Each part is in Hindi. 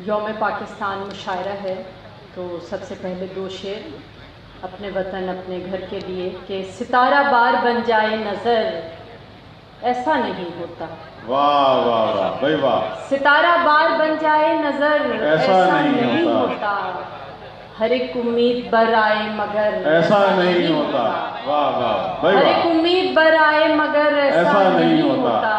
यौम पाकिस्तान मुशायरा है, तो सबसे पहले दो शेर अपने वतन अपने घर के लिए कि सितारा बार बन जाए नज़र, ऐसा नहीं होता। वाह वाह वाह भाई वाह। सितारा बार बन जाए नज़र, ऐसा नहीं होता। हर एक उम्मीद बर आए मगर ऐसा नहीं होता। वाह वाह भाई वाह। हर एक उम्मीद बर आए मगर ऐसा नहीं होता।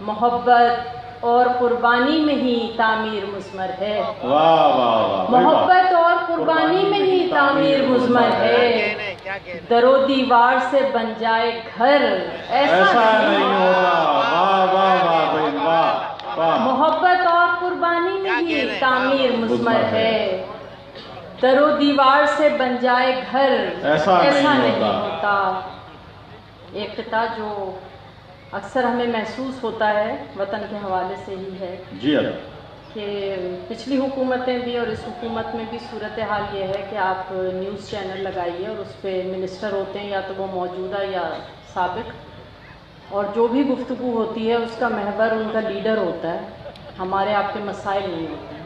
मोहब्बत और कुर्बानी में ही तामीर मुज़मर है। वाह वाह वाह। मोहब्बत और कुर्बानी में ही तामीर मुज़मर है। दरो दीवार से बन जाए घर, ऐसा नहीं होता। वाह वाह वाह भाई वाह वाह। मोहब्बत और कुर्बानी में ही तामीर मुज़मर है। दरो दीवार से बन जाए घर, ऐसा नहीं होता। एक किता जो अक्सर हमें महसूस होता है वतन के हवाले से ही है जी कि पिछली हुकूमतें भी और इस हुकूमत में भी सूरत हाल ये है कि आप न्यूज़ चैनल लगाइए और उस पर मिनिस्टर होते हैं, या तो वो मौजूदा या साबिक, और जो भी गुफ्तगू होती है उसका महवर उनका लीडर होता है, हमारे आपके मसाइल नहीं होते हैं।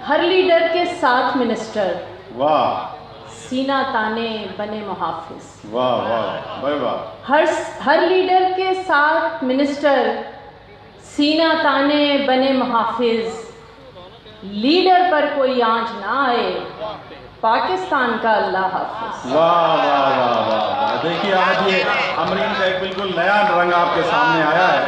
हर लीडर के साथ मिनिस्टर, वाह। सीना ताने बने मुहाफिज। वाह वाह भाई वाह। हर लीडर के साथ मिनिस्टर, सीना ताने बने मुहाफिज। लीडर पर कोई आंच ना आए, पाकिस्तान का अल्लाह हाफिज। वाह वाह वाह वाह। देखिए आज ये अमरीन का एक बिल्कुल नया रंग आपके सामने आया है।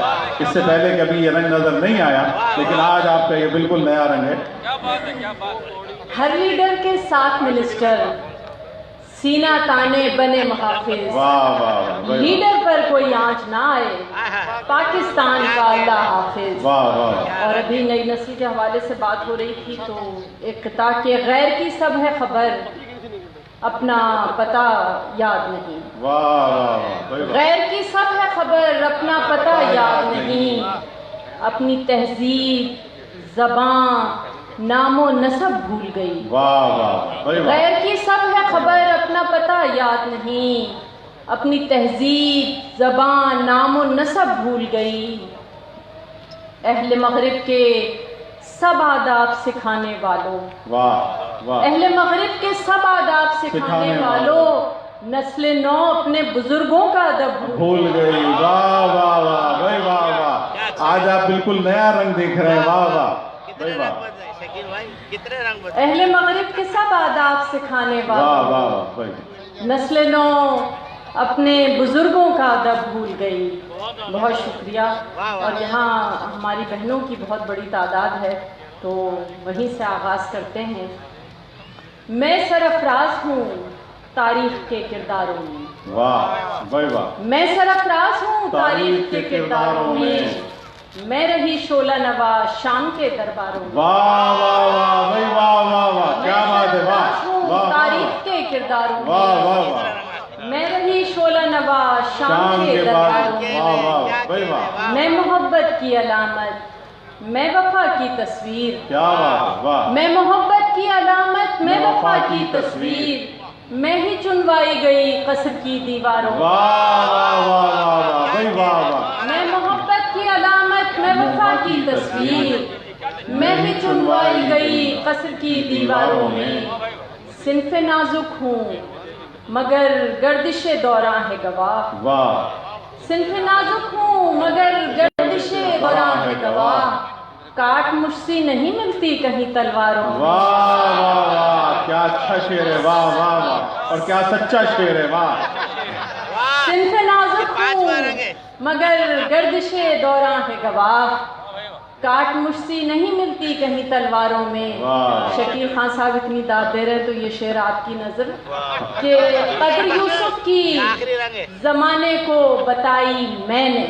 इससे पहले कभी ये रंग नजर नहीं आया, लेकिन आज आपका ये बिल्कुल नया रंग है। क्या बात है, क्या बात है। हर लीडर के साथ मिनिस्टर, सीना ताने बने मुहाफिज। वाह वाह। लीडर पर कोई आंच ना आए, पाकिस्तान का अल्लाह हाफिज। वाह वाह। और अभी नई नस्ल के हवाले से बात हो रही थी, तो एक किता के गैर की सब है खबर, अपना पता याद नहीं। वाह वाह। गैर की सब है खबर, अपना पता याद नहीं। अपनी तहजीब ज़बान नामो नसब भूल गई। वाह वाह। गैर की सब है खबर, अपना पता याद नहीं। अपनी तहजीब ज़बान नामो नसब भूल गई। अहले मगरिब के सब आदाब सिखाने वालों, वाह वाह। अहले मगरिब के सब आदाब सिखाने वालों, नस्ल नौ अपने बुजुर्गों का अदब भूल गई। वाह वाह वाह भाई वाह वाह। आज आप बिल्कुल नया रंग देख रहे हैं। वाह वाह भाई वाह। कितने रंग अहले मगरिब के सब आदाब सिखाने वालों, वाह वाह भाई। नस्ल नौ अपने बुजुर्गों का अदब भूल गई। बहुत शुक्रिया। और यहाँ हमारी बहनों की बहुत बड़ी तादाद है, तो वहीं से आगाज़ करते हैं। मैं सरफराज हूँ तारीख के किरदारों में। वाह भाई वाह। मैं सरफराज हूँ तारीख के किरदारों में। मैं रही शोला नवा शाम के दरबारों में। वाह वाह वाह भाई वाह वाह वाह। क्या बात है। वाह। तारीख के किरदारों में। वाह वाह वाह। मैं रही शोला नवा शाम के दरबारों में। वाह वाह भाई वाह। मैं मोहब्बत की अलामत, मैं वफा की तस्वीर। क्या बात। वाह। मैं मोहब्बत की अलामत, मैं वफा की तस्वीर। मैं ही चुनवाई गई कसर की दीवारों। वाह वाह वाह वाह भाई वाह वाह। मैं मोहब्बत की अलामत, मैं वफा की तस्वीर। मैं ही चुनवाई गई कसर की दीवारों में। सिन्फ नाजुक हूँ मगर गर्दिशे दौरां है गवाह। वाह। सिन्फ नाजुक हूँ मगर गर्दिशे दौरां है गवाह। काट मुझसे नहीं मिलती कहीं तलवारों में। वाह वाह वाह। क्या अच्छा शेर है। वाह वाह वाह। और क्या सच्चा शेर है। वाह। सिन्फ नाजुक हूँ मगर गर्दिशे दौरां है गवाह। काट मुझसे नहीं मिलती कहीं तलवारों में। शकील खान साहब इतनी दाद दे रहे हैं, तो ये शेर आपकी नजर कि कद्र यूसुफ की जमाने को बताई मैंने।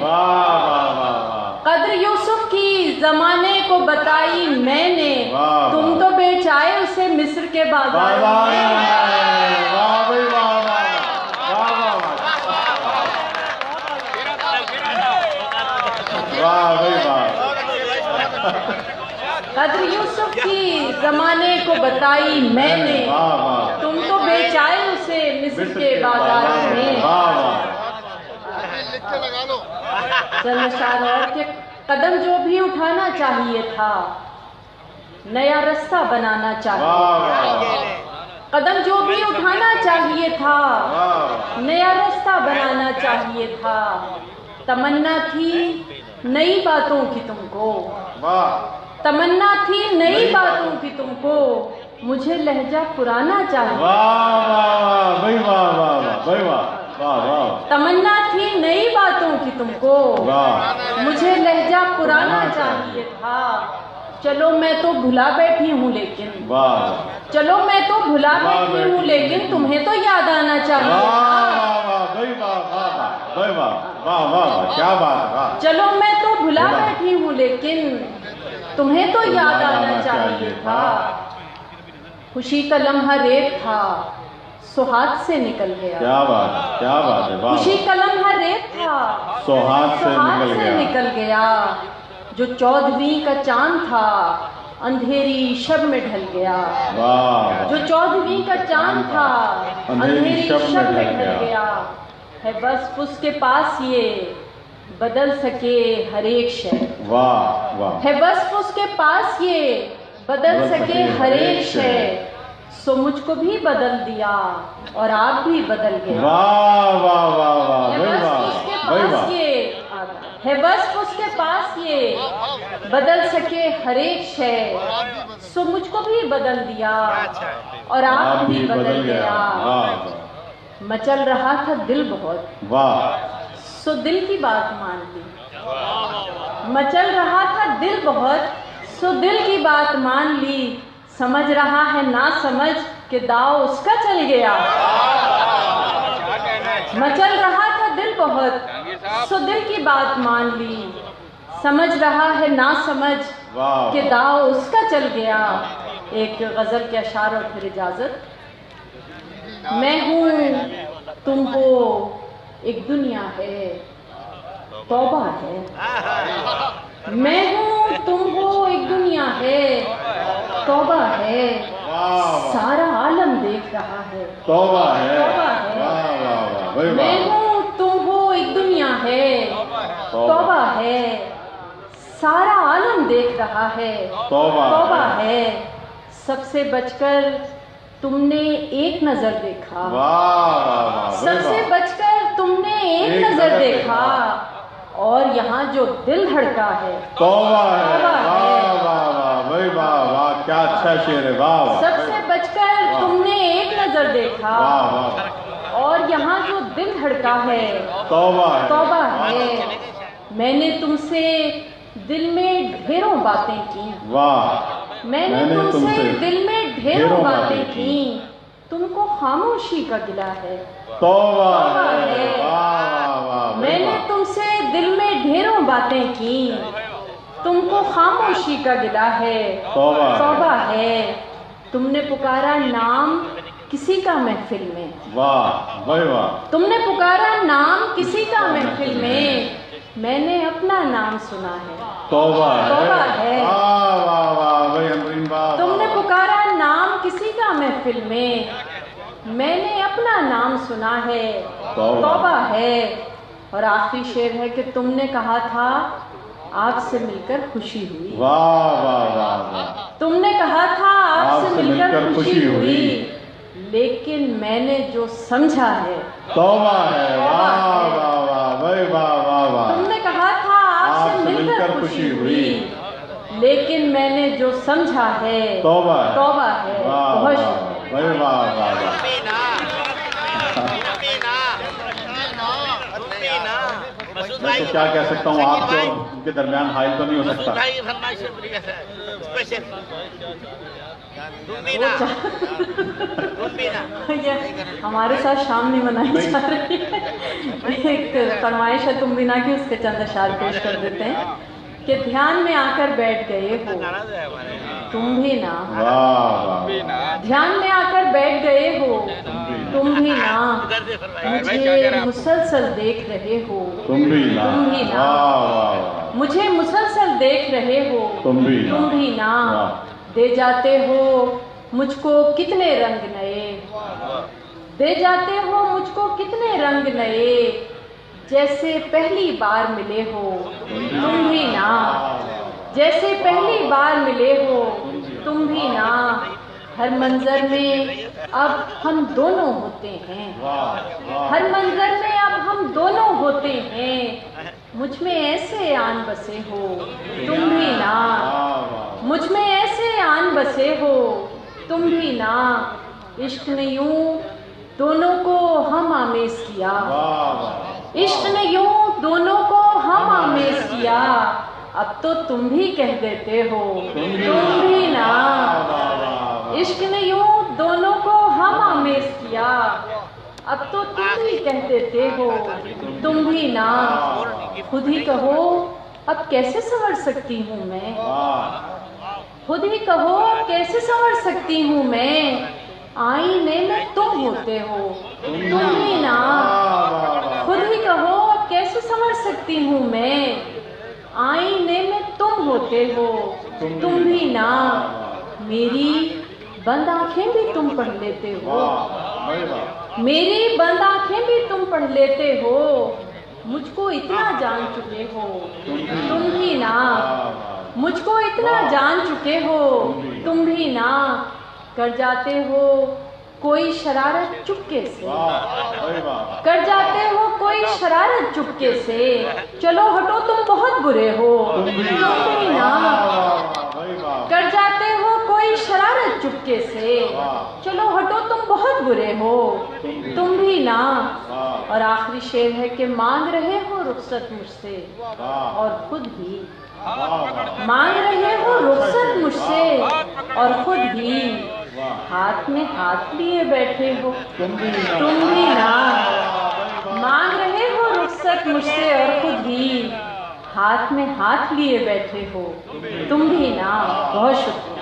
कद्र यूसुफ की जमाने को बताई मैंने। तुम तो बेच आए उसे मिस्र के बाजार में। कद्र यूसुफ की जमाने को बताई मैंने। तुम तो बेच आए उसे मिस्र के बाजारों में। चंद अशार और के कदम जो भी उठाना चाहिए था, नया रास्ता बनाना चाहिए था। कदम जो भी उठाना चाहिए था, नया रास्ता बनाना चाहिए था। तमन्ना थी नई बातों की तुमको, तमन्ना थी नई बातों की तुमको, मुझे लहजा पुराना चाहिए। भाई वाह वाह वाह भाई वाह। तमन्ना थी नई बातों की तुमको, मुझे लहजा पुराना चाहिए था। चलो मैं तो भुला बैठी हूँ लेकिन, चलो मैं तो भुला बैठी हूँ लेकिन तुम्हें तो याद आना चाहिए। क्या बात। चलो मैं तो भुला बैठी हूँ लेकिन तुम्हें तो याद आना चाहिए था। खुशी का लम्हा रेत था, सो हाथ से निकल गया। क्या बात है। खुशी का लम्हा रेत था, सो हाथ से निकल गया। जो 14वीं का चांद था, अंधेरी शब में ढल गया। जो 14वीं का चांद था, अंधेरी शब में ढल गया। है बस उसके पास ये बदल सके हर एक शय। है बस उसके पास ये बदल सके हर एक शय। सो मुझको भी बदल दिया और आप भी बदल गए। है बस उसके पास ये बदल सके हर एक शय। सो मुझको भी बदल दिया और आप भी बदल गया। मचल रहा था दिल बहुत, सो दिल की बात मान ली। मचल रहा था दिल बहुत, सो दिल की बात मान ली। समझ रहा है ना समझ के दाव उसका चल गया। मचल रहा था दिल बहुत, सो दिल की बात मान ली। समझ रहा है ना समझ के दाव उसका चल गया। एक गजल के अशार और फिर इजाजत। मैं हूँ तुम हो एक दुनिया है, तौबा है। मैं हूँ तुम हो एक दुनिया है, तौबा है। सारा आलम देख रहा है, तौबा है। मैं हूँ तुम हो एक दुनिया है, तौबा है। सारा आलम देख रहा है, तौबा है। सबसे बचकर तुमने एक नजर देखा। सबसे बचकर तुमने एक नजर देखा। और यहाँ जो दिल धड़का है, तौबा है। वाह क्या अच्छा शेर है। वाह। सबसे बचकर तुमने एक नजर देखा। और यहाँ जो दिल धड़का है, तौबा है। मैंने तुमसे दिल में ढेरों बातें की। मैंने तुमसे दिल में ढेरों बातें की। तुमको खामोशी का गिला है, तौबा है। मैंने तुमसे दिल में ढेरों बातें की। तुमको खामोशी का गिला है, तौबा है। तुमने पुकारा नाम किसी का महफिल में। तुमने पुकारा नाम किसी का महफिल में। मैंने अपना नाम सुना है, तौबा है। तुमने पुकारा नाम किसी का महफिल में। मैंने अपना नाम सुना है, तौबा है। और आखिरी शेर है कि तुमने कहा था आपसे मिलकर खुशी हुई। तुमने कहा था आपसे मिलकर खुशी हुई। लेकिन मैंने जो समझा है, तौबा है। तुमने कहा था आपसे मिलकर खुशी हुई। लेकिन मैंने जो समझा है, तौबा है। बहुत मैं तो क्या कह सकता हूँ, आपके और उनके दरमियान हाइल तो नहीं हो सकता। हमारे साथ शाम नहीं मनाई जा रही है। एक फरमाइश है तुम बिना की, उसके चंद अशार पेश कर देते हैं कि ध्यान में आकर बैठ गए हो तुम भी ना। ध्यान में आकर बैठ गए हो तुम भी ना। मुझे मुसलसल देख रहे हो तुम भी ना। मुझे मुसलसल देख रहे हो तुम भी ना। दे जाते हो मुझको कितने रंग नए। दे जाते हो मुझको कितने रंग नए। जैसे पहली बार मिले हो तुम भी ना, जैसे पहली बार मिले हो तुम भी ना, हर मंजर में अब हम दोनों होते हैं, हर मंजर में अब हम दोनों होते हैं, मुझ में ऐसे आन बसे हो तुम भी ना, मुझ में ऐसे आन बसे हो तुम भी ना, इश्क ने यूं दोनों को हम आमेज किया, इश्क ने यूं दोनों को हम आमेज किया, अब तो तुम भी कह देते हो तुम भी ना, इश्क ने यूं दोनों को हम आमेज किया, अब तो तुम भी कह देते हो तुम भी ना, खुद ही कहो अब कैसे संवर सकती हूँ मैं, खुद ही कहो अब कैसे संवर सकती हूँ मैं, आईने में तुम होते हो तुम भी ना, खुद ही कहो अब कैसे समझ सकती हूँ मैं, आईने में तुम होते हो तुम भी ना, मेरी बंद आंखें भी तुम पढ़ लेते हो, मेरी बंद आंखें भी तुम पढ़ लेते हो, मुझको इतना जान चुके हो तुम भी ना, मुझको इतना जान चुके हो तुम भी ना, कर जाते हो कोई शरारत चुपके से, कर जाते हो कोई शरारत चुपके से, चलो हटो तुम बहुत बुरे हो तुम भी ना, कर जाते हो कोई शरारत चुपके से, चलो हटो तुम बहुत बुरे हो तुम भी ना, और आखिरी शेर है कि मांग रहे हो रुखसत मुझसे और खुद भी, मांग रहे हो रुखसत मुझसे और खुद भी, हाथ में हाथ लिए बैठे हो तुम भी ना, मांग रहे हो रुखसत मुझसे और खुद भी, हाथ में हाथ लिए बैठे हो तुम भी ना। बहुत शुक्रिया।